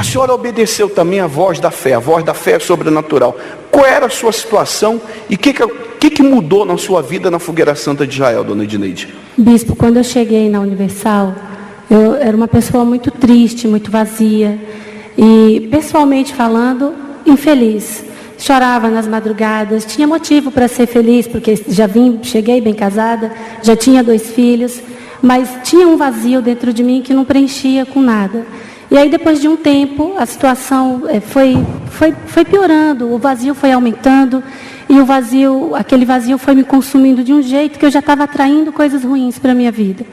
A senhora obedeceu também a voz da fé sobrenatural. Qual era a sua situação e o que mudou na sua vida na Fogueira Santa de Israel, dona Edneide? Bispo, quando eu cheguei na Universal, eu era uma pessoa muito triste, muito vazia e, pessoalmente falando, infeliz. Chorava nas madrugadas, tinha motivo para ser feliz, porque cheguei bem casada, já tinha 2 filhos, mas tinha um vazio dentro de mim que não preenchia com nada. E aí, depois de um tempo, a situação foi piorando, o vazio foi aumentando, e aquele vazio foi me consumindo de um jeito que eu já estava atraindo coisas ruins para a minha vida.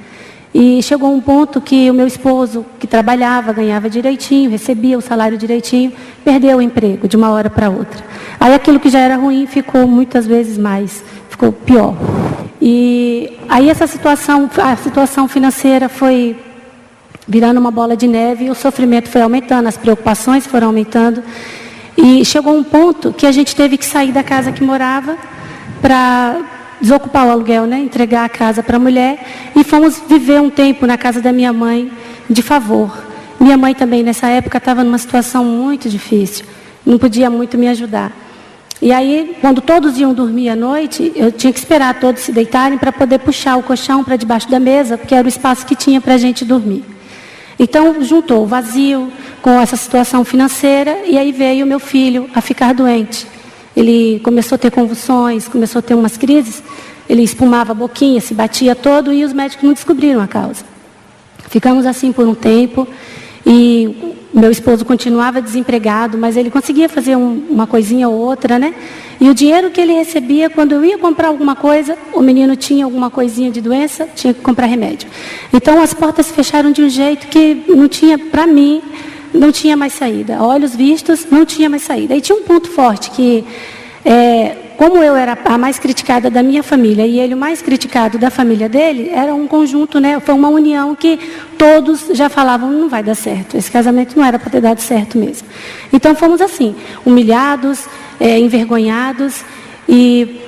E chegou um ponto que o meu esposo, que trabalhava, ganhava direitinho, recebia o salário direitinho, perdeu o emprego de uma hora para outra. Aí aquilo que já era ruim ficou muitas vezes ficou pior. E aí a situação financeira foi virando uma bola de neve, e o sofrimento foi aumentando, as preocupações foram aumentando. E chegou um ponto que a gente teve que sair da casa que morava para desocupar o aluguel, né? Entregar a casa para a mulher, e fomos viver um tempo na casa da minha mãe, de favor. Minha mãe também, nessa época, estava numa situação muito difícil, não podia muito me ajudar. E aí, quando todos iam dormir à noite, eu tinha que esperar todos se deitarem para poder puxar o colchão para debaixo da mesa, porque era o espaço que tinha para a gente dormir. Então, juntou o vazio com essa situação financeira, e aí veio o meu filho a ficar doente. Ele começou a ter convulsões, começou a ter umas crises, ele espumava a boquinha, se batia todo, e os médicos não descobriram a causa. Ficamos assim por um tempo, e meu esposo continuava desempregado, mas ele conseguia fazer uma coisinha ou outra, né? E o dinheiro que ele recebia, quando eu ia comprar alguma coisa, o menino tinha alguma coisinha de doença, tinha que comprar remédio. Então as portas se fecharam de um jeito que não tinha, para mim, não tinha mais saída. A olhos vistos, não tinha mais saída. E tinha um ponto forte que, como eu era a mais criticada da minha família e ele o mais criticado da família dele, era um conjunto, né? Foi uma união que todos já falavam, não vai dar certo. Esse casamento não era para ter dado certo mesmo. Então fomos assim, humilhados, envergonhados, e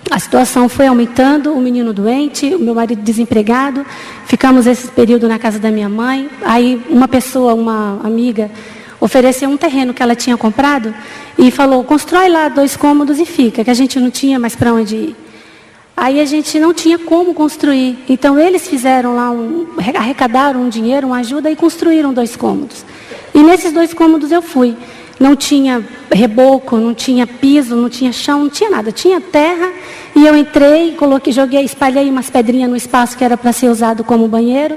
a situação foi aumentando, o menino doente, o meu marido desempregado. Ficamos esse período na casa da minha mãe. Aí uma amiga, ofereceu um terreno que ela tinha comprado e falou, constrói lá 2 cômodos e fica, que a gente não tinha mais para onde ir. Aí a gente não tinha como construir. Então eles fizeram lá, arrecadaram um dinheiro, uma ajuda, e construíram 2 cômodos. E nesses 2 cômodos eu fui. Não tinha reboco, não tinha piso, não tinha chão, não tinha nada. Tinha terra, e eu entrei, espalhei umas pedrinhas no espaço que era para ser usado como banheiro.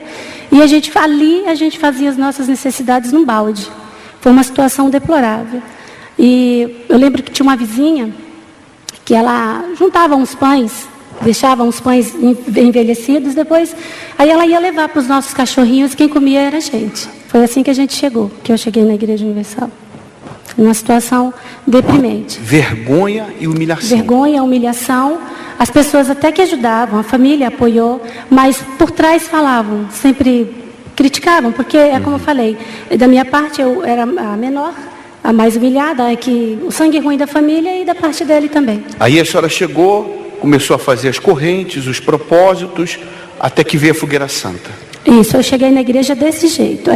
E a gente fazia as nossas necessidades num balde. Foi uma situação deplorável. E eu lembro que tinha uma vizinha que ela juntava uns pães, deixava uns pães envelhecidos, depois aí ela ia levar para os nossos cachorrinhos, quem comia era a gente. Foi assim que a gente chegou, que eu cheguei na Igreja Universal. Uma situação deprimente. Vergonha e humilhação. Vergonha, humilhação. As pessoas até que ajudavam, a família apoiou, mas por trás falavam, sempre criticavam, porque como eu falei, da minha parte eu era a menor, a mais humilhada, o sangue ruim da família, e da parte dele também. Aí a senhora chegou, começou a fazer as correntes, os propósitos, até que veio a Fogueira Santa. Isso, eu cheguei na igreja desse jeito.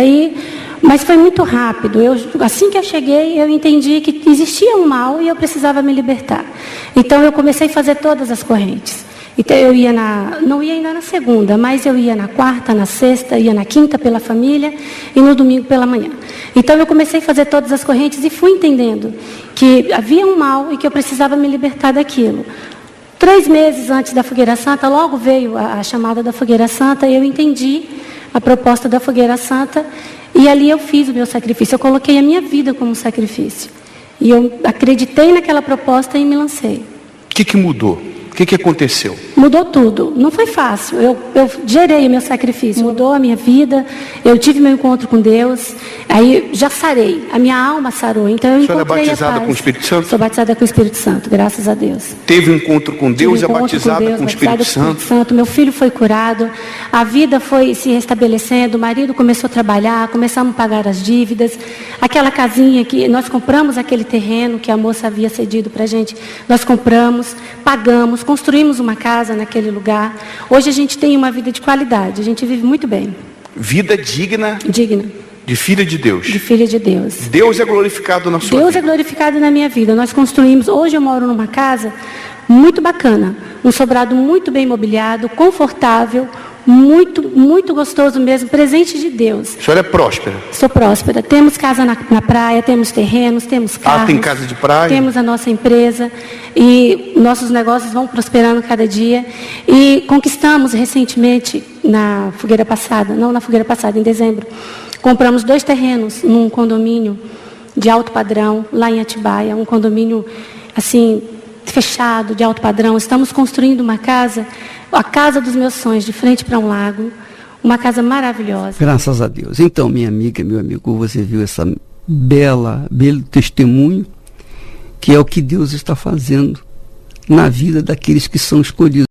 Mas foi muito rápido. Assim que eu cheguei, eu entendi que existia um mal e eu precisava me libertar. Então eu comecei a fazer todas as correntes. Então eu não ia ainda na segunda, mas eu ia na quarta, na sexta, ia na quinta pela família e no domingo pela manhã. Então eu comecei a fazer todas as correntes e fui entendendo que havia um mal e que eu precisava me libertar daquilo. 3 meses antes da Fogueira Santa, logo veio a chamada da Fogueira Santa, e eu entendi a proposta da Fogueira Santa, e ali eu fiz o meu sacrifício. Eu coloquei a minha vida como sacrifício. E eu acreditei naquela proposta e me lancei. O que mudou? O que aconteceu? Mudou tudo. Não foi fácil. Eu gerei o meu sacrifício. Mudou a minha vida. Eu tive meu encontro com Deus. Aí já sarei. A minha alma sarou. Então eu encontrei a paz. Você é batizada com o Espírito Santo? Sou batizada com o Espírito Santo, graças a Deus. Teve um encontro com Deus e é batizada com o Espírito Santo. Meu filho foi curado. A vida foi se restabelecendo. O marido começou a trabalhar. Começamos a pagar as dívidas. Aquela casinha que nós compramos, aquele terreno que a moça havia cedido para a gente. Nós compramos, pagamos, construímos uma casa naquele lugar. Hoje a gente tem uma vida de qualidade, a gente vive muito bem. Vida digna. Digna. De filha de Deus. De filha de Deus. Deus é glorificado na sua Deus vida. é glorificado na minha vida. Nós construímos, hoje eu moro numa casa muito bacana, um sobrado muito bem mobiliado, confortável, muito gostoso mesmo, presente de Deus. A senhora é próspera. Sou próspera. Temos casa na praia, temos terrenos, temos carros. Tem casa de praia? Temos a nossa empresa e nossos negócios vão prosperando cada dia. E conquistamos recentemente, em dezembro, compramos 2 terrenos num condomínio de alto padrão, lá em Atibaia, um condomínio assim, fechado, de alto padrão. Estamos construindo uma casa, a casa dos meus sonhos, de frente para um lago, uma casa maravilhosa. Graças a Deus. Então, minha amiga, meu amigo, você viu essa belo testemunho, que é o que Deus está fazendo na vida daqueles que são escolhidos.